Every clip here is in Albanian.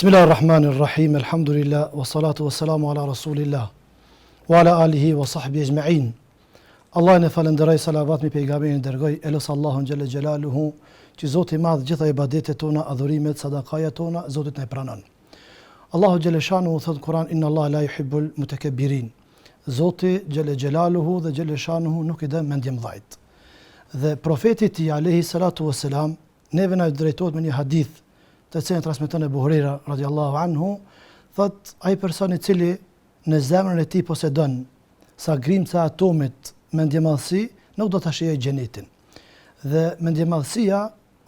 Bismillahirrahmanirrahim, alhamdulillah, wa salatu wa salamu ala rasulillah, wa ala alihi wa sahbihi ajma'in. Allah në falenderoj, salavat mi pejgamberin dërgoj, elës Allahun xhalla xjalaluhu, që Zoti i madh gjitha ibadetet tona, adhurimet, sadakaja tona, Zotit na i pranon. Allahu xhalla shanuhu thot Kur'an, inna Allah la yuhibbul mutakabbirin. Zoti xhalla xjalaluhu dhe xhalla shanuhu nuk i don mendjemdhajt. Dhe profeti i alayhi salatu wassalam neve na drejtohet me një hadith të cilën transmeton Abu Huraira radhiyallahu anhu, thot ai person i cili në zemrën e tij posedon sa grimca e atomit mendjemadhësi, nuk do ta shijojë xhenetin. Dhe mendjemadhësia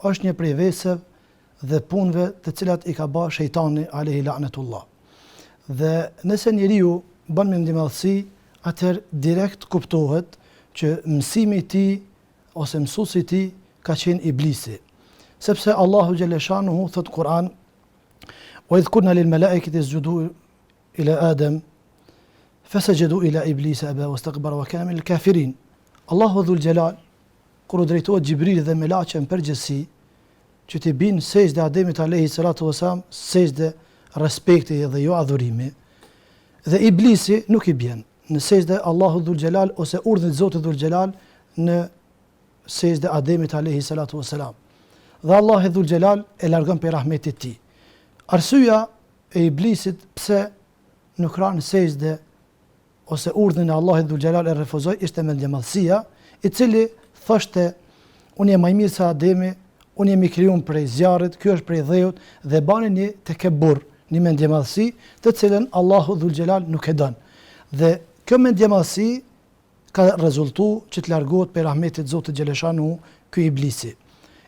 është një prej veseve dhe punëve të cilat i ka bërë shejtani alayhi la'natullah. Dhe nëse njeriu bën mendjemadhësi, atëherë direkt kuptohet që mësimi i tij ose mësuesi i tij ka qenë iblisi. Sepse Allahu xhalla shanuhu thot Kur'an, wa idh kunna lil malaikati isjudu ila Adam fasajadu ila iblisa aba wastakbara wa kana min al kafirin. Allahu dhul jalal kur u drejtohet Xhibril dhe melaqe në përgjithësi që t'i bin sejdë Ademit alayhi salatu wasalam, sejdë respekti dhe jo adhurimi, dhe iblisi nuk i bjen në sejdë Allahu dhul jalal ose urdhën e Zotit dhul jalal në sejdë Ademit alayhi salatu wasalam. Dhe Allah e dhul gjelal e largon për rahmetit ti. Arsyeja e iblisit pse nuk ra në sejdë ose urdhën e Allah e dhul gjelal e refuzoi ishte mendjemadhësia, i cili thoshte, unë jam më i mirë se Ademi, unë jam i krijuar prej zjarrit, ky është prej dheut, dhe bani një tekebur, një mendjemadhësi, të cilën Allahu dhul gjelal nuk e don. Dhe kjo mendjemadhësi ka rezultuar që të largohet për rahmetit Zotit xhaleshanu ky iblisi.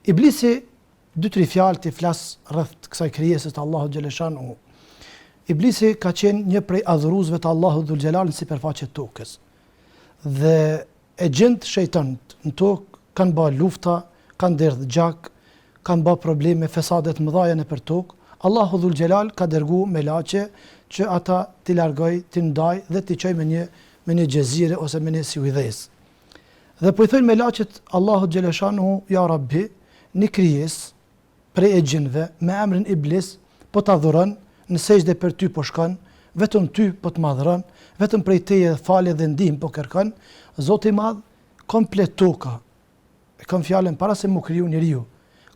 Iblisi 2-3 fjalë të flas rreth kësaj krijesës të Allahut xhaleshanu. Iblisi ka qenë një prej adhuruesve të Allahut dhul xhelal në sipërfaqe të tokës. Dhe e gjend shejtanët në tokë kanë bërë lufta, kanë derdhë gjak, kanë bërë probleme, fesade të mëdha nëpër tokë. Allahu dhul xhelal ka dërguar melaqe që ata t'i largoj, t'i ndaj dhe t'i çojë me një xhezire ose me një siudhes. Dhe po i thënë melaqet Allahu xhaleshanu, ja Rabbi, një krijes prej e gjinve me emrin iblis po të adhuron, në sejdë për ty po shkon, vetëm ty po të madhron, vetëm prej teje falje dhe ndihmë po kërkon. Zoti i madh, komplet toka, e kam fjalën para se mu kriju njeriu,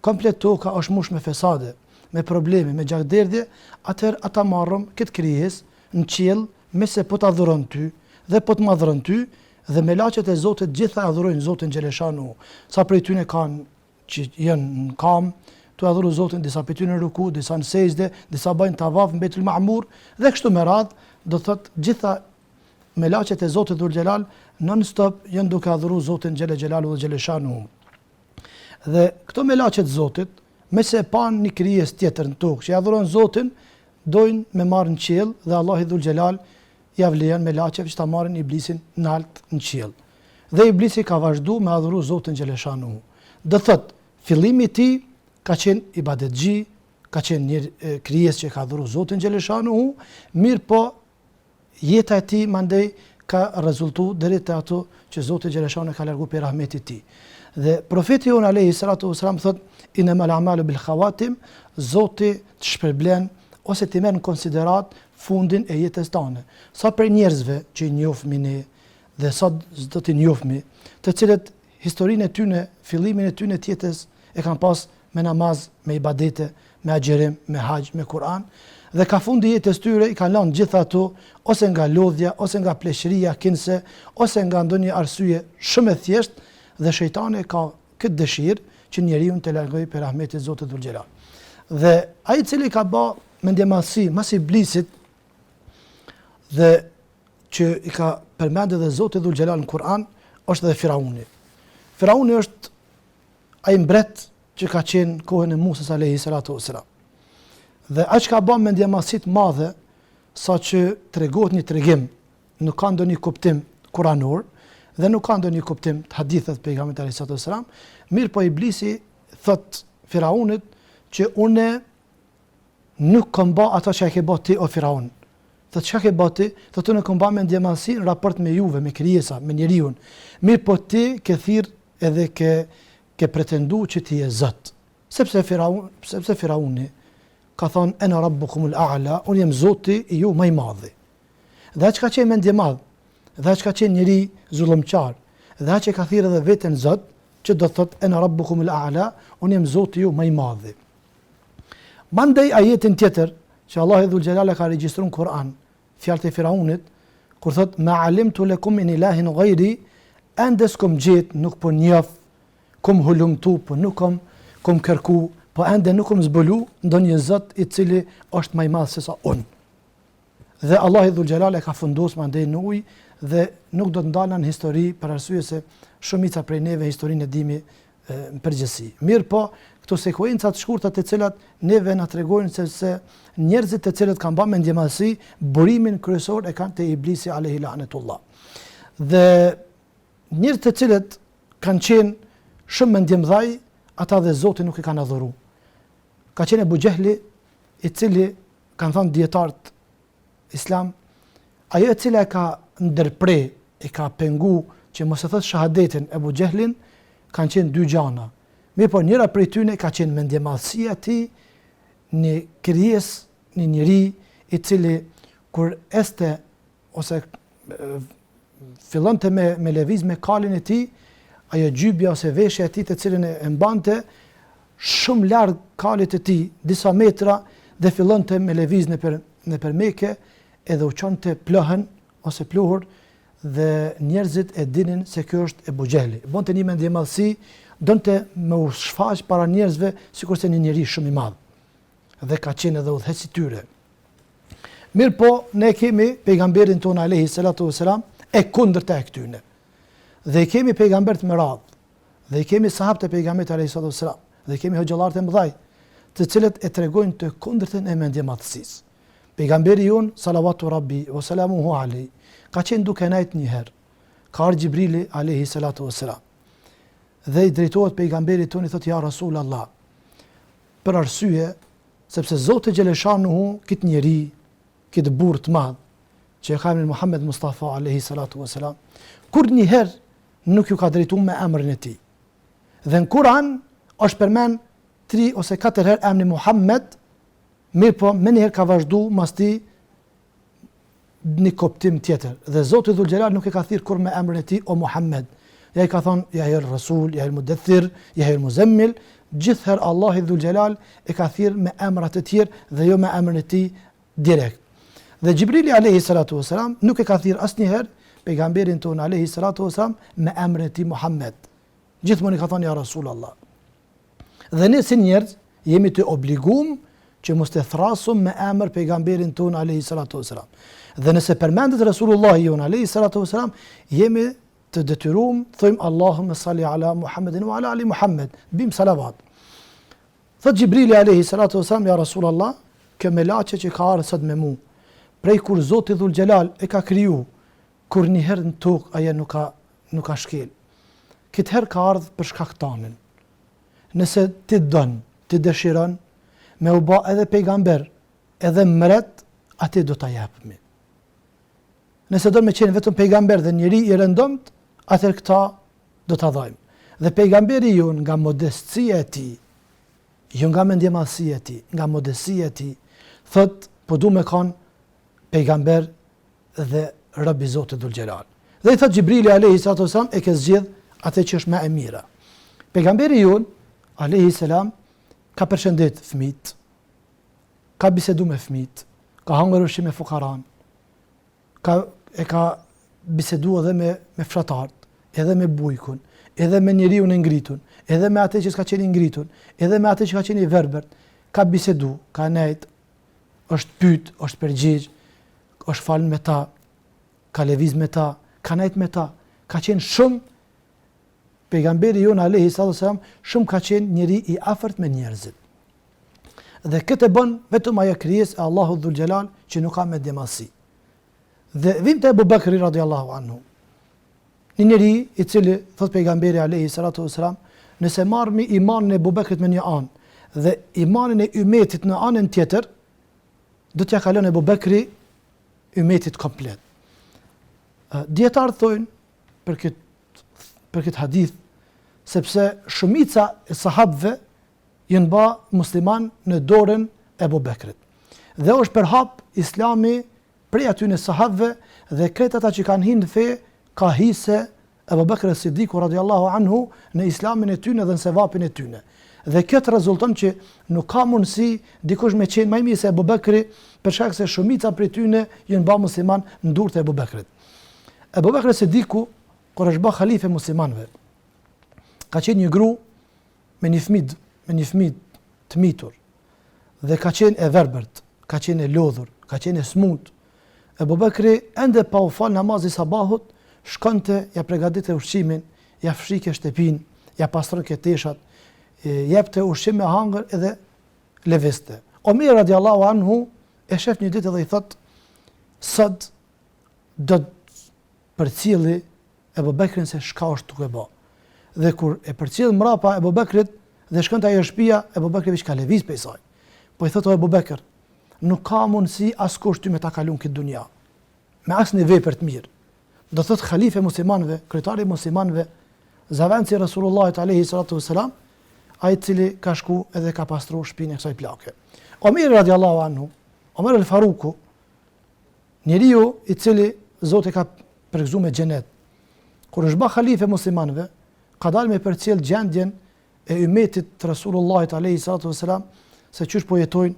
komplet toka është mush me fesade, me probleme, me gjakderdhje, atëherë ata marrëm këtë krijes në qiell, me se po të adhuron ty dhe po të madhron ty, dhe melaqet e Zotit gjitha adhurojnë Zotin xhaleshanu. Sa prej tyre kanë që janë në kam, të adhuru Zotin, disa për ty në ruku, disa në sejdë, disa bëjnë tavaf në Beitul Ma'mur, dhe kështu me radhë, do thot gjitha melaqet e Zotit dhul xhelal non-stop janë duke adhuru Zotin xhelle xhelalu dhe xheleshanu. Dhe këto melaqet Zotit, me se pan një krijes tjetër në tokë, që adhuron Zotin, dojnë me marrë në qiell dhe Allah i dhul xhelal ja vlejon melaqeve që ta marrin iblisin nalt në qiell. Dhe iblisi ka vazhdu me adhuru Zotin xheleshanu. Do thot, fillimi i tij ka qenë ibadetxhi, ka qenë një krijesë që ka adhuru Zotin xhaleshanu, mirë po jeta e tij mandej ka rezultuar deri te ato që Zoti xhaleshanu ka larguar për rahmetit tij. Dhe profeti jon alayhi salatu wasalam thot, innamal a'malu bil khawatim, Zoti të shpërblen ose të merr në konsiderat fundin e jetës tonë. Sa për njerëzve që i njohmi ne dhe sa do të njohmi, të cilët historinë e tyre, fillimin e tyre të jetës e kanë pas me namaz, me ibadete, me agjerim, me hax, me Kur'an, dhe ka fundi jetës tyre i kanë lënë gjitha ato ose nga lodhja, ose nga pleshëria kinse, ose nga ndonjë arsye shumë e thjeshtë, dhe shejtani ka këtë dëshirë që njeriu të largojë për rahmetin e Zotit dhul xhelal. Dhe ai i cili ka bë mendjemadhësi mas iblisit dhe që i ka përmendur dhe Zoti dhul xhelal në Kur'an është dhe Firauni. Firauni është ai mbret që ka qenë kohën e Musës alayhi salatu wasalam. Dhe aq ka bën mendjemadhësi të madhe sa që tregohet një tregim, nuk ka ndonjë kuptim kuranor dhe nuk ka ndonjë kuptim të haditheve të pejgamberit alayhi salatu wasalam, mirë po iblisi thot Firaunit që unë nuk kam bë ato që ke bë ti o Firaun. Thot çka ke bë ti? Thot unë kam bë mendjemadhësi në raport me juve, me krijesa, me njeriu. Mirë po ti ke thirr edhe ke pretendu që ti je Zot. Sepse Firauni ka thonë ena rabbukumul a'la, unë jem Zoti i ju më i madhi. Dhe aq ka qenë mendje madh, dhe aq ka qenë njëri zullumqar, dhe aq e ka thirrë edhe veten Zot, që do thotë ena rabbukumul a'la, unë jem Zoti i ju më i madhi. Mandej ajetin tjetër që Allahu dhul xhelal ka regjistruar në Kur'an, fjalët e Firaunit, kur thotë ma alimtu lakum min ilahin ghayri, ende s'kom gjet, nuk po njoh, kom hulumtu, po nuk kom kërku, po ende nuk kom zbulu ndonjë Zot i cili është më i madh se sa unë. Dhe Allahu dhul xhelal ka fundosur mandej në ujë dhe nuk do të ndalen në histori për arsye se shumica prej neve historinë e dimi në përgjithësi. Mirë po, këto sekuenca të shkurta të cilat neve na tregojnë se njerëzit të cilët kanë bërë mendjemallësi, burimin kryesor e kanë te iblisi alayhi lanetullah. Dhe njerëzit të cilët kanë qenë shumë mendjemdhaj, ata dhe Zoti nuk i kanë adhuru. Ka qenë Abu Jehli, i cili kanë thënë dietarët islam, ajo e cila e ka ndërprer, e ka pengu që mos e thotë shahadetin Abu Jehlin, kanë qenë dy gjana. Mirë po njëra prej tyre ka qenë mendjemallësia e tij, një krijesë, një njeri i cili kur este ose fillonte me lëviz me kalin e tij, ajo gjybja ose veshja e tij të cilën e mbante shumë larg kalit të tij, disa metra, dhe fillonte me lëviz nëpër Mekë, edhe u çonte plohën ose pluhur, dhe njerëzit e dinin se kjo është Abu Jehli. Bonte një mendjemallësi, donte me u shfaq para njerëzve sikurse një njeri shumë i madh. Dhe ka qenë edhe udhëheci i tyre. Mirë po, ne kemi pejgamberin ton alayhi salatu wasalam e kundërta e këtyne. Dhe kemi pejgambert me radhë, dhe kemi sahabët e pejgamberit alayhi salatu wasalam, dhe kemi hoxhallarët e mëdhaj, të cilët e tregojnë të kundërtën e mendjemallësisë. Pejgamberi jon salawatu rabbi wa salamuhu alayhi ka qenë duke nejt një herë. Ka ardhur Xhibrili alayhi salatu wasalam. Dhe i drejtohet pejgamberit tonë, i thotë ja Rasul Allah, për arsye sepse Zoti xheleshanuhu këtë njeri, këtë burr të madh që e ka emrin Muhammed Mustafa alayhi salatu wasalam, kur një herë nuk ju ka drejtuar me emrin e tij. Dhe në Kur'an është përmend 3 ose 4 herë emri Muhammed, mirë po më njëherë ka vazhdu mas ti një koptim tjetër. Dhe Zoti dhul xhelal nuk e ka thirrë kur me emrin e tij o Muhammed. Ja i ka thonë ja el Rasul, ja el Mudaththir, ja el Muzammil, gjithherë Allahu dhul xhelal e ka thirrë me emra të tjerë dhe jo me emrin e tij direkt. Dhe Xhibrili alayhi salatu wasalam nuk e ka thirrë asnjëherë pejgamberin ton alayhi salatu wasalam me emrin e tij Muhammed. Gjithmonë i ka thonë ja Rasul Allah. Dhe ne si njerëz jemi të obliguar që mos të thrasum me emër pejgamberin ton alayhi salatu wasalam. Dhe nëse përmendet Rasulullah jon alayhi salatu wasalam, jemi të detyruar thojmë Allahumma salli ala Muhammedin wa ala ali Muhammed, bim salavat. Thot Xhibrili alayhi salatu wasalam ja Rasulullah, kjo melaçe që ka ardhur sot me mua, prej kur Zoti dhul xhelal e ka kriju, kur një herë në tokë ajo nuk ka shkel. Këtë herë ka ardhur për shkak tonin. Nëse ti don, ti dëshiron me u bë edhe pejgamber, edhe mret, atë do ta japmi. Nëse do me qenë vetëm pejgamber dhe njëri i rëndomt, atëherë këta do ta dhajmë. Dhe pejgamberi jon nga modestësia e tij, jo nga mendjemallësia e tij, nga modestësia e tij, thot po du me kon pejgamber dhe rob i Zotit dhul xhelal. Dhe i thot Xhibrili alayhi salatu wasalam e ke zgjedh atë që është më e mira. Pejgamberi jon alayhi salam ka përshëndet fëmijët, ka bisedu me fëmijët, ka hangër ushqim me fukaran, e ka bisedu edhe me fshatarët, edhe me bujkun, edhe me njeriu e ngritun, edhe me atë që s'ka qenë i ngritun, edhe me atë që ka qenë i verbert, ka bisedu, ka nejt, është pyet, është përgjigj, është fal me ta, ka lëviz me ta, ka nejt me ta, ka qenë shumë pejgamberi jon alayhi salatu wasalam, shumë ka qenë njeri i afërt me njerëzit. Dhe këtë bën vetëm ajo krijesë e Allahut dhul xhelal që nuk ka mendjemallësi. Dhe vim te Abu Bakri radiallahu anhu, një njeri i cili thot pejgamberi alayhi salatu wasalam, nëse marrmi imanin e Abu Bakrit me një anë dhe imanin e ummetit në anën tjetër, do t'ja kalon Abu Bakri ummetit komplet. Dietarët thonë për këtë hadith, sepse shumica e sahabëve janë bë musliman në dorën Ebu Bekrit. Dhe është përhap Islami prej aty në sahabëve dhe kretë ata që kanë hinë në fe, ka hise Ebu Bekri Siddiku radiallahu anhu në islamin e tyne dhe në sevapin e tyne. Dhe këtë rezulton që nuk ka mundësi dikush me qenë më i mirë se Ebu Bekri, për shkak se shumica prej tyne janë bë musliman në durrët e Ebu Bekrit. Ebu Bekri Siddiku, kur është bë halife muslimanëve, ka qenë një gru me një fëmijë të mitur dhe ka qenë e verbërt, ka qenë e lodhur, ka qenë e smut. Ebu Bekri ende pa u fal namazi sabahut, shkonte, ja përgatitej ushqimin, ja fshike shtëpinë, ja pastronte teshat, jepte ushqim me hangër edhe leviste. Omer radiallahu anhu e shef një ditë dhe i thot, sot do të përcjelli Ebu Bekrin se çka është duke bë. Dhe kur e përcjell mrapa Ebu Bekrit dhe shkon te ajo shtëpia, Ebu Bekri veç ka lëviz pe saj. Po i thot o Ebu Bekr, nuk ka mundësi askush ty me ta kalon këtë dunja me asnjë vepër të mirë. Do thot halife muslimanëve, kryetari muslimanëve, zavenci Rasulullahit alayhi salatu wassalam, ai i cili ka shku edhe ka pastruar shtëpinë e kësaj plake. Omer radiallahu anhu, Omer el-Faruku, njeriu i cili Zoti ka përgëzuar me xhenet, kur është bë halife muslimanëve, ka dalë me përcjell gjendjen e ummetit të Rasulullahit alayhi salatu wassalam, se çysh po jetojnë,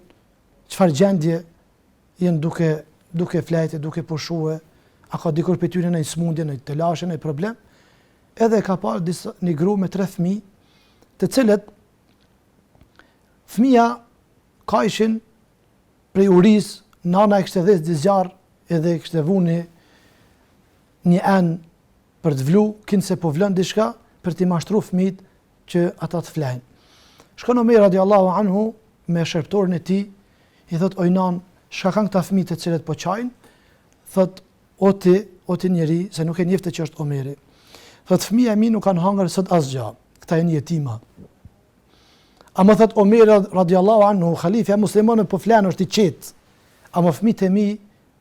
çfarë gjendje janë duke flajtë, duke pushue, a ka dikur për tyre në një smundje, në një telashe, në një problem, edhe ka parë një gru me 3 fëmijë, të cilët fëmija ka ishin prej uris, nana e kështë dhes dizjar, edhe kështë vuni një enë për të vlu, kinë se po vlën dishka, për t'i mashtru fëmijët që ata të flajnë. Shkon Omer radiallahu anhu me shërptorin e tij, i thot oj nan, shka kanë këta fëmijët të cilët po qajnë, thot o ti njeri, se nuk e njefte që është Omeri. Thot fëmija e mi nuk kanë hangër sot asgjë, këta janë jetima. Ama thot Omeri radiallahu anhu, khalifja muslimanë po flanë është i qetë, ama fëmijët e mi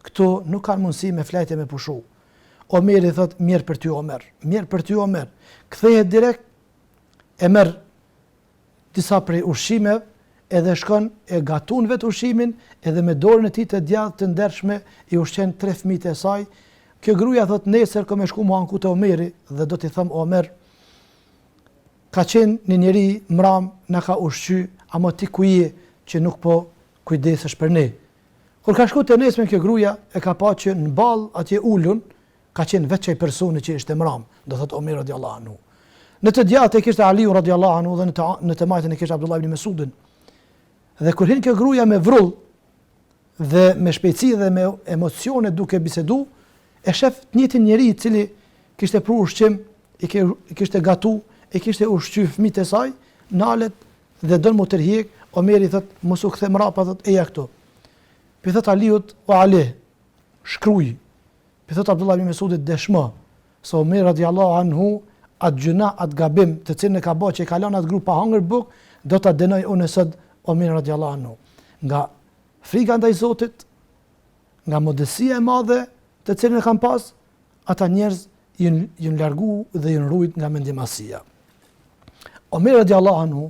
këto nuk kanë mundësi me flajtë me pushu. Omeri thot mirë për ty Omer, mirë për ty Omer. Kthehet direkt, e merr disa prej ushqimeve, edhe shkon e gatun vetë ushqimin, edhe me dorën e tij të djathtë të ndershme i ushqen 3 fëmijët e saj. Kjo gruaja thot nesër kam shku mu anku te Omeri dhe do t'i them Omer, ka qenë një njeri mram, na ka ushqy, ama ti ku je që nuk po kujdesesh për ne. Kur ka shku te nesër kjo gruaja e ka pa që në ball atje ulun ka qenë vetë çaj personi që ishte mram, do thot Omer radiallahu anhu. Në të djathtë e kishte Aliu radiallahu anhu dhe në të majtën e kishte Abdullah ibn Mesudin. Dhe kur hin kjo gruaja me vrull dhe me shpejtësi dhe me emocione duke bisedu, e shef të njëjtin njeri i cili kishte pru ushqim, i kishte gatu, i kishte ushqy fëmijët e saj, nalet dhe don mu tërhiq. Omeri thot mos u kthe mrapa, thot eja këtu. Pi thot Aliut, o Ali, shkruaj. Pi thot Abdullah ibn Mesudit, dëshmo se Omer radiallahu anhu atë gjuna, atë gabim të cilën e ka bërë që i ka lënë atë grup pa hangër buk, do ta dënoj unë sot Omer radiallahu anhu. Nga frika ndaj Zotit, nga modësia e madhe të cilën e kanë pas, ata njerëz janë largu dhe janë rujt nga mendjemasia. Omer radiallahu anhu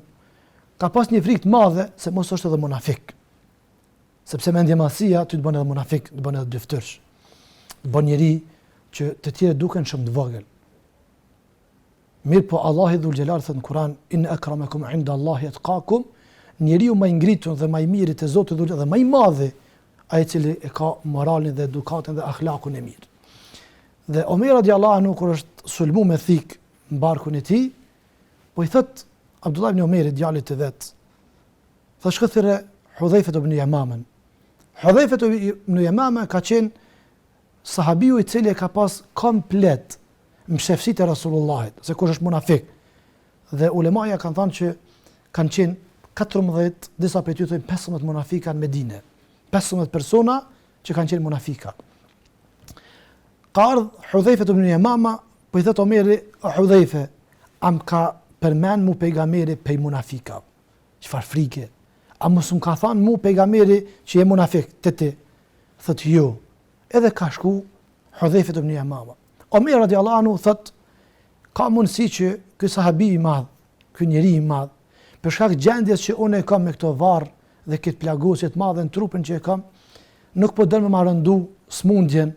ka pas një frikë të madhe se mos është edhe munafik. Sepse mendjemasia ty të bën edhe munafik, të bën edhe dyftërsh. Të bën njeri që të tjerë duken shumë të vogël. Mirë po Allahu dhul xhelal thot në Kur'an, inna akramakum inda Allahi atqakum, njeriu më i ngritur dhe më i miri te Zoti dhul dhe më i madhi ai i cili e ka moralin dhe edukatën dhe akhlakun e mirë. Dhe Omer radiallahu anhu kur është sulmu me thik në barkun e tij, po i thot Abdullah ibn Omerit djalit të vet, thash shkëthire Hudhayfa ibn Yamama. Hudhayfa ibn Yamama ka qenë sahabiu i cili e ka pas komplet mshefësit e Rasulullahit, se kush është munafik. Dhe ulemaja kanë thënë që kanë qenë 14, disa prej tyre thonë 15 munafika në Medinë. 15 persona që kanë qenë munafika. Ka ardhur Hudhayfa ibn Yamama, po i thot Omeri, o Hudhayfa, am ka përmend mu pejgamberi pej munafika. Çfarë frike? A mos më ka thënë mu pejgamberi që je munafik ti? Thot jo. Edhe ka shku Hudhayfa ibn Yamama. Omer radiallahu anhu thot, ka mundësi që ky sahabi i madh, ky njeri i madh, për shkak gjendjes që unë e kam me këto varr dhe këtë plagosje të madhe në trupin që e kam, nuk po dënë me ma rëndu smundjen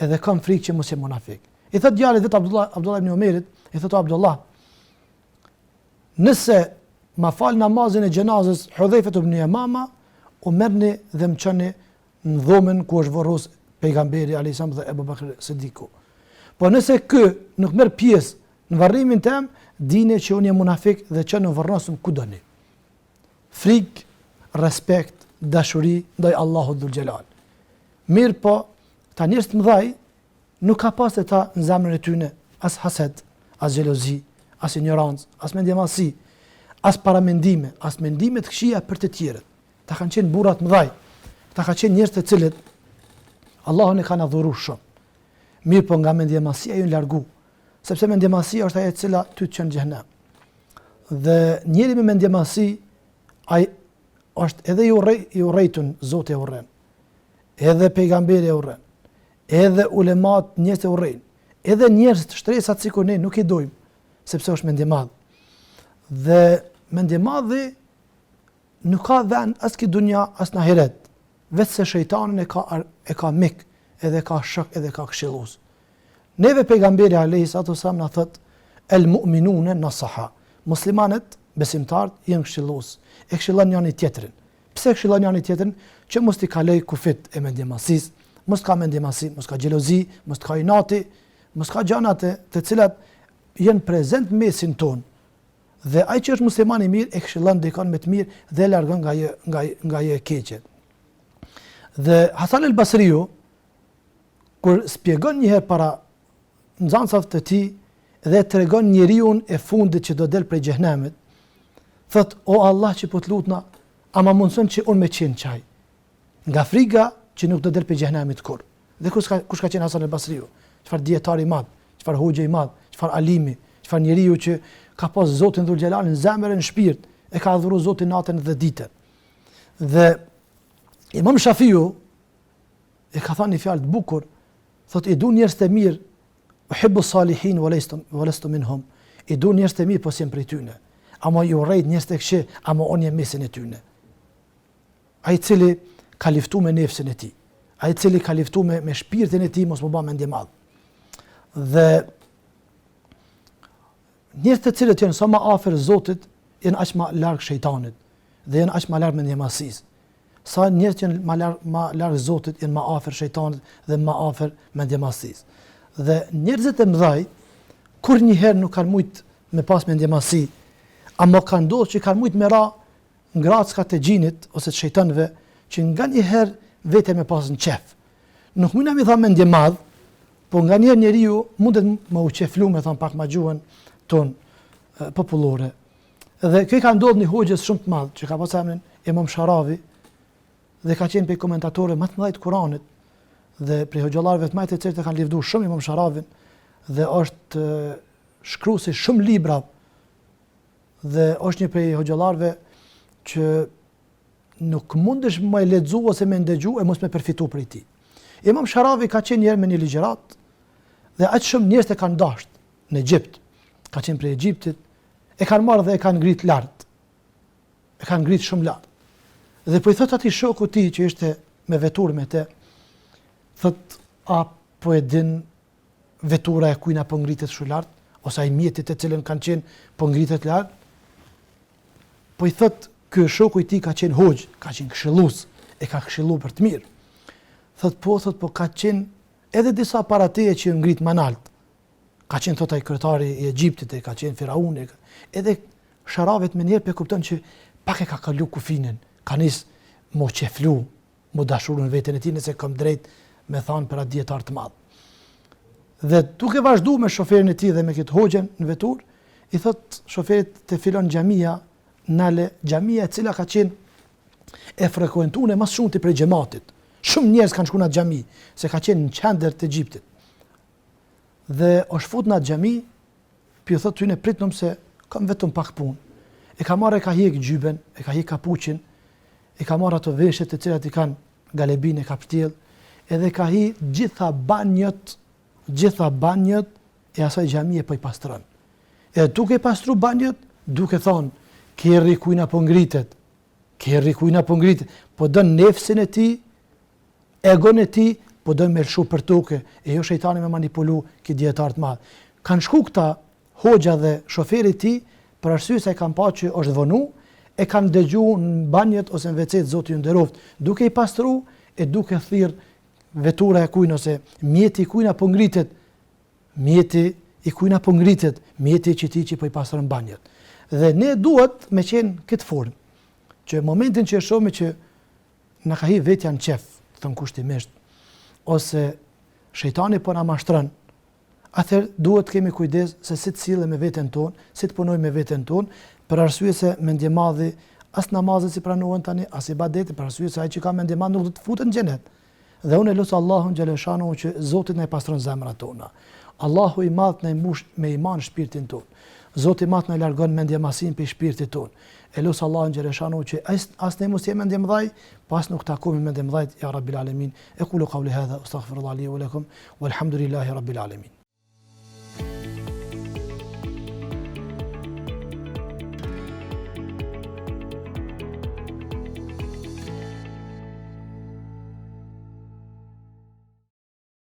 edhe kam frikë që mos jem munafik. I thot djalit vetë Abdullah ibn Omerit, i thot Abdullah, nëse ma fal namazin e gjenazës Hudhaifet ibn Yamama, u merrni dhe më çoni në dhomën ku është varros pejgamberi alayhis salam dhe Abu Bakr Siddiku. Po nëse ky nuk merr pjesë në varrimin tim, dini që unë jam munafik dhe që në varrosëm ku doni. Frikë, respekt, dashuri ndaj Allahut dhul xhelal. Mirë po, ta njerëz të mëdhaj nuk ka pas të ta në zemrën e tyne as hased, as xhelozi, as ignorancë, as mendjemallësi, as paramendime, as mendime të këqija për të tjerët. Ta kanë qenë burra të mëdhaj, ta kanë qenë njerëz të cilët Allahun e kanë adhuruar shumë. Mirë po nga mendjemallësia ju largu, sepse mendjemallësia është ajo e cila ty të çon në xhenem. Dhe njeri me mendjemallësi ai është edhe i urrejtun, Zoti e urren. Edhe pejgamberi e urren. Edhe ulemat njerëz e urrejnë. Edhe njerëz të shtresat sikur ne nuk i dojmë, sepse është mendje madh. Dhe mendje madhi nuk ka vend as ki dunja as në ahiret, vetë se shejtanin e ka mik, edhe ka shok, edhe ka këshillues. Neve pejgamberi alayhis salam na thot el mu'minuna nasaha. Muslimanët besimtarët janë këshillues. E këshillon njëri tjetrin. Pse këshillon njëri tjetrin? Që mos t'i kaloj kufit e mendjemallësisë, mos ka mendjemallësi, mos ka xhelozi, mos ka inati, mos ka gjanat të cilat janë prezent në mesin ton. Dhe ai që është musliman i mirë e këshillon dikon me të mirë dhe largon nga ajo e keqe. Dhe Hasan el-Basriu kur spjegon një herë para nxënësve të tij dhe tregon njeriu e fundit që do del prej xhehenemit, thot: "O Allah, që po të lutna, ama mundson që unë me qenë qaj." Nga frika që nuk do del prej xhehenemit kur. Dhe kush ka qenë Hasan el-Basriu? Çfarë dietar i madh, çfarë hoxhe i madh, çfarë alimi, çfarë njeriu që ka pas Zotin dhul xhelal në zemër e në shpirt, e ka adhuruar Zotin natën dhe ditën. Dhe Imam Shafiu e ka thënë një fjalë të bukur, thot: "I du njerëz të mirë, uhibbu salihin wa lastu minhum." I du njerëz të mirë, po s'jam prej tyne. Ama ju urrejt njerëz të këqij, ama unë jam mesin e tyne. Ai i cili ka liftu me nefsin e tij, ai i cili ka liftu me shpirtin e tij, mos më bë mendje madh. Dhe njerëz të cilët janë sa më afër Zotit, janë aq më larg shejtanit dhe janë aq më larg mendjemallësisë. Sa njerëz që janë më larg Zotit, janë më afër shejtanit dhe më afër mendjemallësisë. Dhe njerëzit e mëdhaj kur një herë nuk kanë mujt me pas mendjemallësi, ama kanë ndodhur që kanë mujt me ra ngrackat e gjinit ose të shejtanëve që nga një herë vete me pas në qef. Nuk mundna mi tha mendje madh, po nga një njeriu mundet më u qeflu me thon pak ma gjuhën ton popullore. Dhe kjo ka ndodhur një hoxhës shumë të madh që ka pas emrin Imam Sharavi dhe ka qenë pe komentatorë më të mëdhtë të Kuranit dhe prej hoxhallarëve të mëdhtë të cilët kanë lëvduar shumë Imam Sharavin dhe është shkruesi shumë libra dhe është një prej hoxhallarëve që nuk mundesh më e lexu ose më ndëgju e mos më përfitu prej tij. Imam Sharavi ka qenë një herë me një ligjërat dhe aq shumë njerëz e kanë dashur në Egjipt. Ka qenë prej Egjiptit, e kanë marrë dhe e kanë ngrit lart. E kanë ngrit shumë lart. Dhe po i thot atij shoku i tij që ishte me veturë me te, thot: "A po e din vetura e kujna po ngritet shumë lart, ose ai mjetit të cilën kanë qenë po ngritet lart?" Po i thot ky shoku i tij ka qenë hoxh, ka qenë këshillues, e ka këshilluar për të mirë. Thot po ka qenë edhe disa para teje që ngrit më lart. Ka qenë thot ai kryetari i Egjiptit, ka qenë Firauni, edhe Sharavet me njerë pe kupton që pak e ka kalu kufinin, ka nis mo qeflu, mo dashurën veten e tij nëse kam drejt me thanë për atë dietar të madh. Dhe duke vazhdu me shoferin e tij dhe me këtë hoxhen në vetur, i thot shoferit të filon xhamia, nale xhamia e cila ka qenë e frekuentuar më shumë ti prej xhamatit. Shumë njerëz kanë shkuar në xhami, se ka qenë në qendër të Egjiptit. Dhe është fut në xhami, pi thot ty ne pritnum se kam vetëm pak punë. E ka marrë, e ka hiq gjyben, e ka hiq kapuçin, e ka marrë ato veshjet të cilat i kanë galebin e kaptiell, edhe ka hiq gjitha banjët e asaj xhamie po i pastron. Edhe duke i pastru banjët, duke thonë: "Kerri kujna po ngritet, Kerri kujna po ngritet, po don nefsin e tij, egon e tij, po don me lshu për tokë, e jo shejtani me manipulu këtë dietar të madh. Kanë shku këta hoxha dhe shoferi i tij për arsye se kanë pa që është vonu, e kanë dëgjuar në banjet ose në WC-t, Zoti ju nderoft, duke i pastru e duke thirr vetura e kujna ose mjeti i kujna po ngritet, mjeti i kujna po ngritet, mjeti që ti që po i pastron banjet. Dhe ne duhet me qenë këtë formë, që momentin që e shohim që na ka hi vetja në qef, thon kushtimisht, ose shejtani po na mashtron, atëherë duhet të kemi kujdes se si të sillem me veten tonë, si të punojmë me veten tonë, për arsye se mendje madhi as namazet si pranohen tani, as ibadeti, për arsye se ai që ka mendje madh nuk do të futet në xhenet. Dhe unë lutem Allahun xhaleshanu që Zoti na i pastron zemrat tona. Allahu i madh na i mbush me iman shpirtin tonë. Zoti i madh na largon mendjemasin për shpirtin tonë. E lutem Allahun xhaleshanu që as ne mos jemi mendjemdhaj, pas nuk takojmë mendjemdhaj ya rabbil alamin. Aqulu qawli hadha astaghfirullahi li wa lakum walhamdulillahi rabbil alamin.